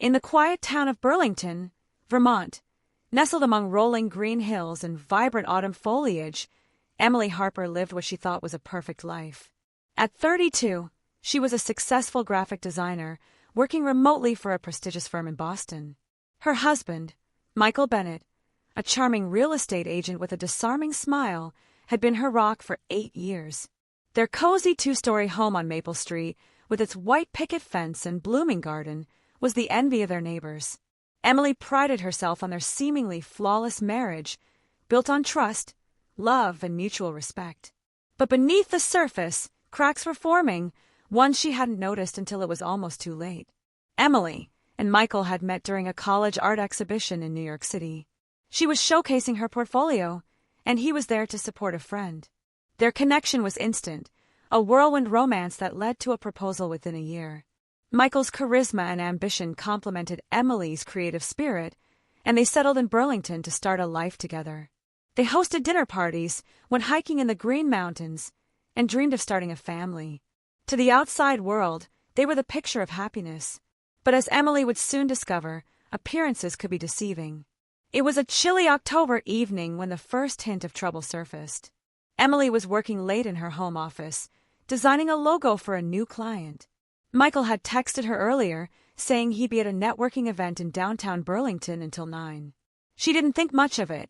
In the quiet town of Burlington, Vermont, nestled among rolling green hills and vibrant autumn foliage, Emily Harper lived what she thought was a perfect life. At 32, she was a successful graphic designer working remotely for a prestigious firm in Boston. Her husband, Michael Bennett, a charming real estate agent with a disarming smile, had been her rock for 8 years. Their cozy 2-story home on Maple Street, with its white picket fence and blooming garden, was the envy of their neighbors. Emily prided herself on their seemingly flawless marriage, built on trust, love, and mutual respect. But beneath the surface, cracks were forming, ones she hadn't noticed until it was almost too late. Emily and Michael had met during a college art exhibition in New York City. She was showcasing her portfolio, and he was there to support a friend. Their connection was instant, a whirlwind romance that led to a proposal within a year. Michael's charisma and ambition complemented Emily's creative spirit, and they settled in Burlington to start a life together. They hosted dinner parties, went hiking in the Green Mountains, and dreamed of starting a family. To the outside world, they were the picture of happiness. But as Emily would soon discover, appearances could be deceiving. It was a chilly October evening when the first hint of trouble surfaced. Emily was working late in her home office, designing a logo for a new client. Michael had texted her earlier, saying he'd be at a networking event in downtown Burlington until 9. She didn't think much of it.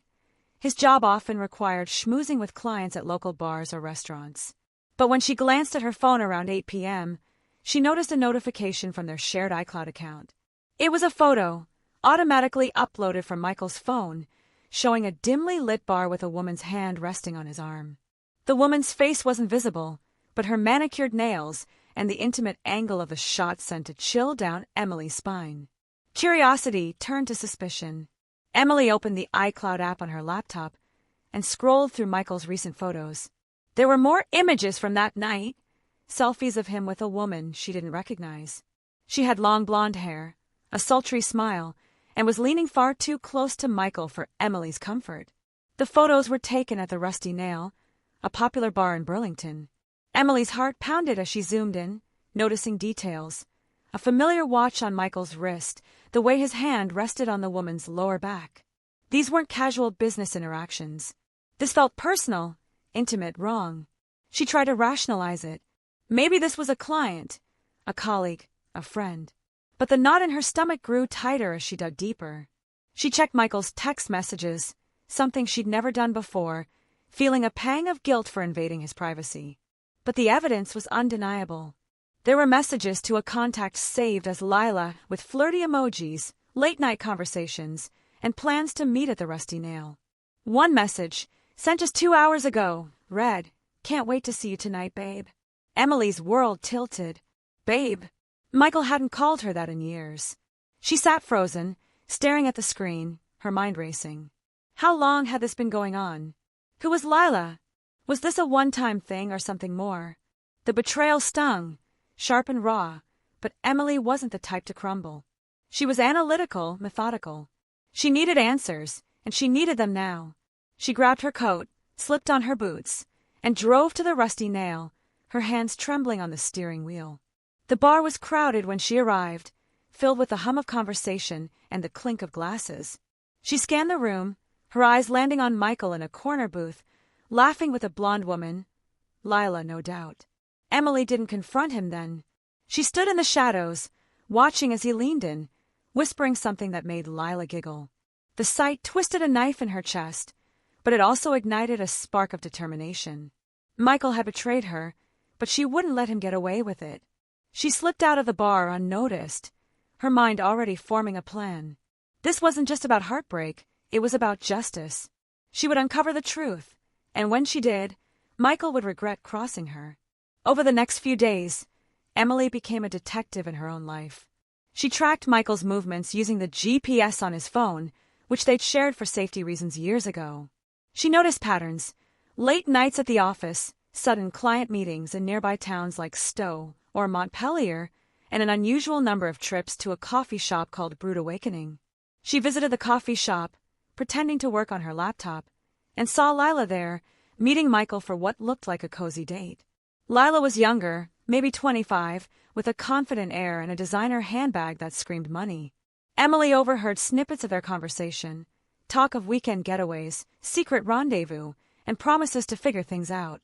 His job often required schmoozing with clients at local bars or restaurants. But when she glanced at her phone around 8 p.m., she noticed a notification from their shared iCloud account. It was a photo, automatically uploaded from Michael's phone, showing a dimly lit bar with a woman's hand resting on his arm. The woman's face wasn't visible, but her manicured nails and the intimate angle of the shot sent a chill down Emily's spine. Curiosity turned to suspicion. Emily opened the iCloud app on her laptop and scrolled through Michael's recent photos. There were more images from that night, selfies of him with a woman she didn't recognize. She had long blonde hair, a sultry smile, and was leaning far too close to Michael for Emily's comfort. The photos were taken at the Rusty Nail, a popular bar in Burlington. Emily's heart pounded as she zoomed in, noticing details. A familiar watch on Michael's wrist, the way his hand rested on the woman's lower back. These weren't casual business interactions. This felt personal, intimate, wrong. She tried to rationalize it. Maybe this was a client, a colleague, a friend. But the knot in her stomach grew tighter as she dug deeper. She checked Michael's text messages, something she'd never done before, feeling a pang of guilt for invading his privacy. But the evidence was undeniable. There were messages to a contact saved as Lila with flirty emojis, late-night conversations, and plans to meet at the Rusty Nail. One message, sent just 2 hours ago, read, "Can't wait to see you tonight, babe." Emily's world tilted. Babe. Michael hadn't called her that in years. She sat frozen, staring at the screen, her mind racing. How long had this been going on? Who was Lila? Was this a one-time thing or something more? The betrayal stung, sharp and raw, but Emily wasn't the type to crumble. She was analytical, methodical. She needed answers, and she needed them now. She grabbed her coat, slipped on her boots, and drove to the Rusty Nail, her hands trembling on the steering wheel. The bar was crowded when she arrived, filled with the hum of conversation and the clink of glasses. She scanned the room, her eyes landing on Michael in a corner booth, laughing with a blonde woman. Lila, no doubt. Emily didn't confront him then. She stood in the shadows, watching as he leaned in, whispering something that made Lila giggle. The sight twisted a knife in her chest, but it also ignited a spark of determination. Michael had betrayed her, but she wouldn't let him get away with it. She slipped out of the bar unnoticed, her mind already forming a plan. This wasn't just about heartbreak, it was about justice. She would uncover the truth, and when she did, Michael would regret crossing her. Over the next few days, Emily became a detective in her own life. She tracked Michael's movements using the GPS on his phone, which they'd shared for safety reasons years ago. She noticed patterns, late nights at the office, sudden client meetings in nearby towns like Stowe or Montpelier, and an unusual number of trips to a coffee shop called Brewed Awakening. She visited the coffee shop, pretending to work on her laptop, and saw Lila there, meeting Michael for what looked like a cozy date. Lila was younger, maybe 25, with a confident air and a designer handbag that screamed money. Emily overheard snippets of their conversation, talk of weekend getaways, secret rendezvous, and promises to figure things out.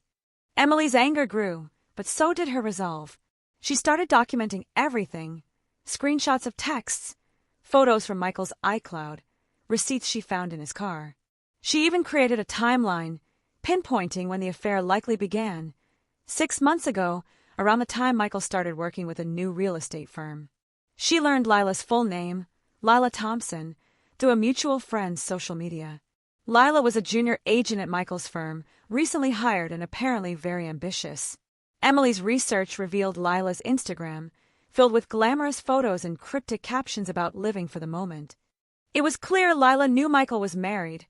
Emily's anger grew, but so did her resolve. She started documenting everything: screenshots of texts, photos from Michael's iCloud, receipts she found in his car. She even created a timeline, pinpointing when the affair likely began. 6 months ago, around the time Michael started working with a new real estate firm. She learned Lila's full name, Lila Thompson, through a mutual friend's social media. Lila was a junior agent at Michael's firm, recently hired and apparently very ambitious. Emily's research revealed Lila's Instagram, filled with glamorous photos and cryptic captions about living for the moment. It was clear Lila knew Michael was married.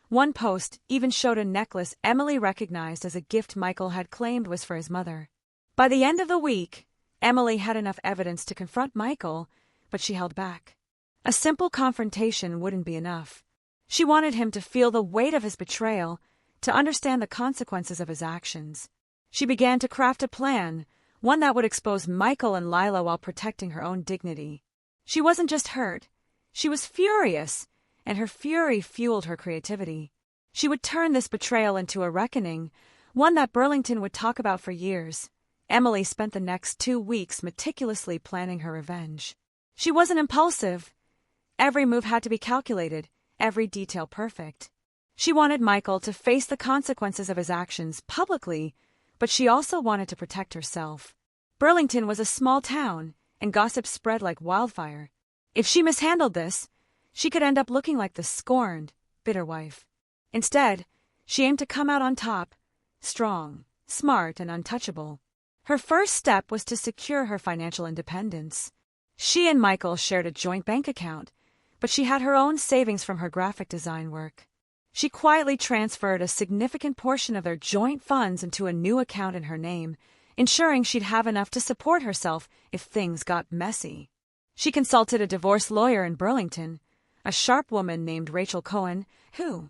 One post even showed a necklace Emily recognized as a gift Michael had claimed was for his mother. By the end of the week, Emily had enough evidence to confront Michael, but she held back. A simple confrontation wouldn't be enough. She wanted him to feel the weight of his betrayal, to understand the consequences of his actions. She began to craft a plan, one that would expose Michael and Lila while protecting her own dignity. She wasn't just hurt, she was furious, and her fury fueled her creativity. She would turn this betrayal into a reckoning, one that Burlington would talk about for years. Emily spent the next 2 weeks meticulously planning her revenge. She wasn't impulsive. Every move had to be calculated, every detail perfect. She wanted Michael to face the consequences of his actions publicly, but she also wanted to protect herself. Burlington was a small town, and gossip spread like wildfire. If she mishandled this, she could end up looking like the scorned, bitter wife. Instead, she aimed to come out on top, strong, smart, and untouchable. Her first step was to secure her financial independence. She and Michael shared a joint bank account, but she had her own savings from her graphic design work. She quietly transferred a significant portion of their joint funds into a new account in her name, ensuring she'd have enough to support herself if things got messy. She consulted a divorce lawyer in Burlington, a sharp woman named Rachel Cohen, who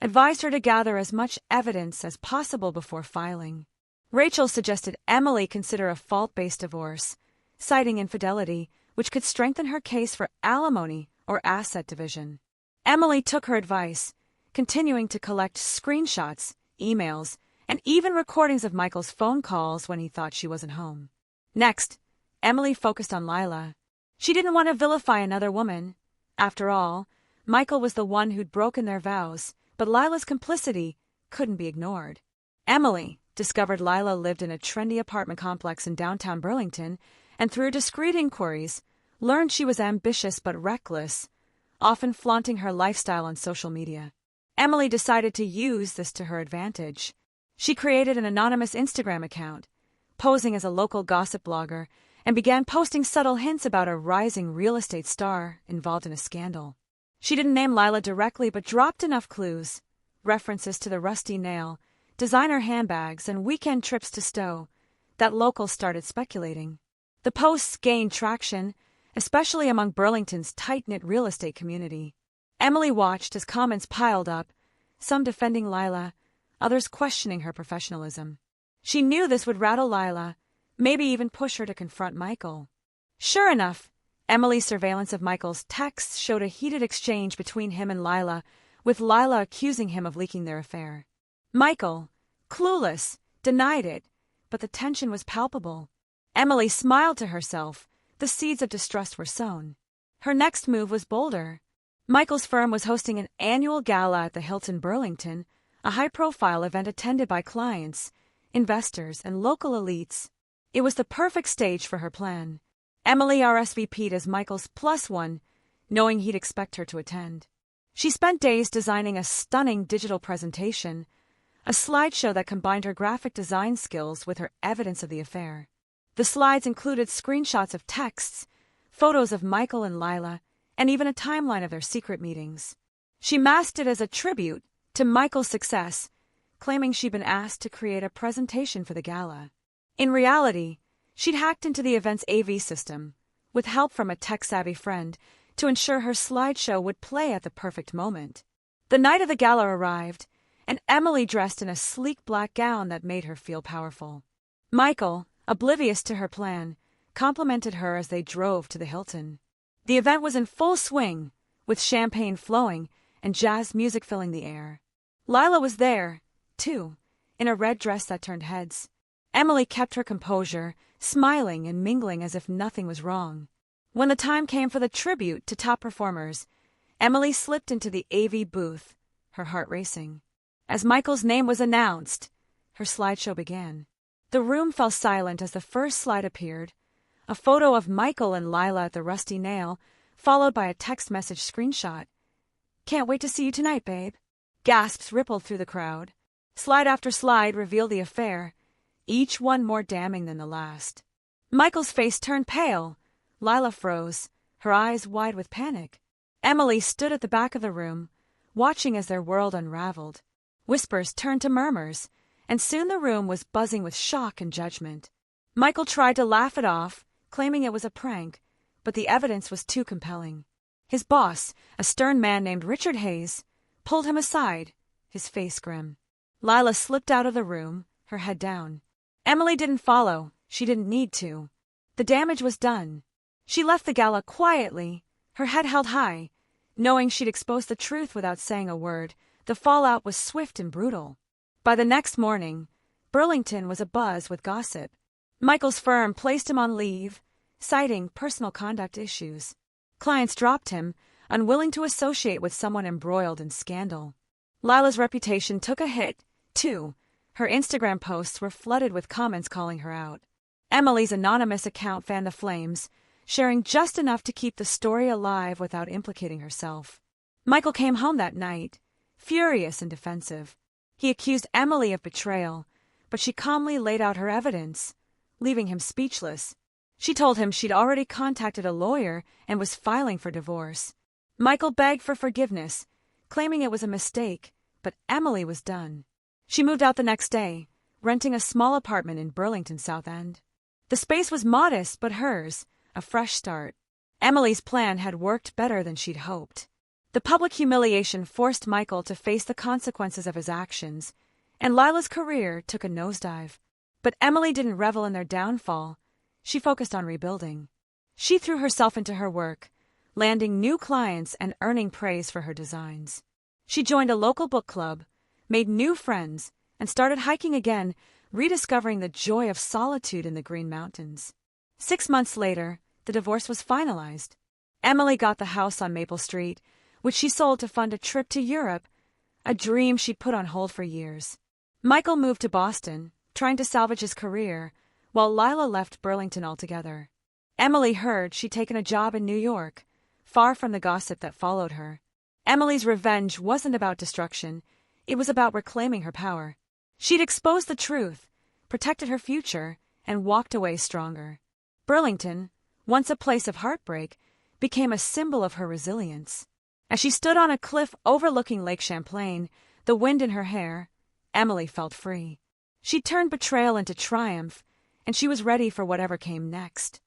advised her to gather as much evidence as possible before filing. Rachel suggested Emily consider a fault-based divorce, citing infidelity, which could strengthen her case for alimony or asset division. Emily took her advice, continuing to collect screenshots, emails, and even recordings of Michael's phone calls when he thought she wasn't home. Next, Emily focused on Lila. She didn't want to vilify another woman. After all, Michael was the one who'd broken their vows, but Lila's complicity couldn't be ignored. Emily discovered Lila lived in a trendy apartment complex in downtown Burlington, and through discreet inquiries, learned she was ambitious but reckless, often flaunting her lifestyle on social media. Emily decided to use this to her advantage. She created an anonymous Instagram account, posing as a local gossip blogger, and began posting subtle hints about a rising real estate star involved in a scandal. She didn't name Lila directly but dropped enough clues, references to the rusty nail, designer handbags, and weekend trips to Stowe, that locals started speculating. The posts gained traction, especially among Burlington's tight-knit real estate community. Emily watched as comments piled up, some defending Lila, others questioning her professionalism. She knew this would rattle Lila, maybe even push her to confront Michael. Sure enough, Emily's surveillance of Michael's texts showed a heated exchange between him and Lila, with Lila accusing him of leaking their affair. Michael, clueless, denied it, but the tension was palpable. Emily smiled to herself. The seeds of distrust were sown. Her next move was bolder. Michael's firm was hosting an annual gala at the Hilton Burlington, a high-profile event attended by clients, investors, and local elites. It was the perfect stage for her plan. Emily RSVP'd as Michael's plus one, knowing he'd expect her to attend. She spent days designing a stunning digital presentation, a slideshow that combined her graphic design skills with her evidence of the affair. The slides included screenshots of texts, photos of Michael and Lila, and even a timeline of their secret meetings. She masked it as a tribute to Michael's success, claiming she'd been asked to create a presentation for the gala. In reality, she'd hacked into the event's AV system, with help from a tech-savvy friend, to ensure her slideshow would play at the perfect moment. The night of the gala arrived, and Emily dressed in a sleek black gown that made her feel powerful. Michael, oblivious to her plan, complimented her as they drove to the Hilton. The event was in full swing, with champagne flowing and jazz music filling the air. Lila was there, too, in a red dress that turned heads. Emily kept her composure, smiling and mingling as if nothing was wrong. When the time came for the tribute to top performers, Emily slipped into the AV booth, her heart racing. As Michael's name was announced, her slideshow began. The room fell silent as the first slide appeared, a photo of Michael and Lila at the Rusty Nail, followed by a text message screenshot. "Can't wait to see you tonight, babe." Gasps rippled through the crowd. Slide after slide revealed the affair, each one more damning than the last. Michael's face turned pale. Lila froze, her eyes wide with panic. Emily stood at the back of the room, watching as their world unraveled. Whispers turned to murmurs, and soon the room was buzzing with shock and judgment. Michael tried to laugh it off, claiming it was a prank, but the evidence was too compelling. His boss, a stern man named Richard Hayes, pulled him aside, his face grim. Lila slipped out of the room, her head down. Emily didn't follow. She didn't need to. The damage was done. She left the gala quietly, her head held high, knowing she'd exposed the truth without saying a word. The fallout was swift and brutal. By the next morning, Burlington was abuzz with gossip. Michael's firm placed him on leave, citing personal conduct issues. Clients dropped him, unwilling to associate with someone embroiled in scandal. Lila's reputation took a hit, too. Her Instagram posts were flooded with comments calling her out. Emily's anonymous account fanned the flames, sharing just enough to keep the story alive without implicating herself. Michael came home that night, furious and defensive. He accused Emily of betrayal, but she calmly laid out her evidence, leaving him speechless. She told him she'd already contacted a lawyer and was filing for divorce. Michael begged for forgiveness, claiming it was a mistake, but Emily was done. She moved out the next day, renting a small apartment in Burlington South End. The space was modest but hers, a fresh start. Emily's plan had worked better than she'd hoped. The public humiliation forced Michael to face the consequences of his actions, and Lila's career took a nosedive. But Emily didn't revel in their downfall. She focused on rebuilding. She threw herself into her work, landing new clients and earning praise for her designs. She joined a local book club, made new friends, and started hiking again, rediscovering the joy of solitude in the Green Mountains. 6 months later, the divorce was finalized. Emily got the house on Maple Street, which she sold to fund a trip to Europe, a dream she'd put on hold for years. Michael moved to Boston, trying to salvage his career, while Lila left Burlington altogether. Emily heard she'd taken a job in New York, far from the gossip that followed her. Emily's revenge wasn't about destruction, it was about reclaiming her power. She'd exposed the truth, protected her future, and walked away stronger. Burlington, once a place of heartbreak, became a symbol of her resilience. As she stood on a cliff overlooking Lake Champlain, the wind in her hair, Emily felt free. She turned betrayal into triumph, and she was ready for whatever came next.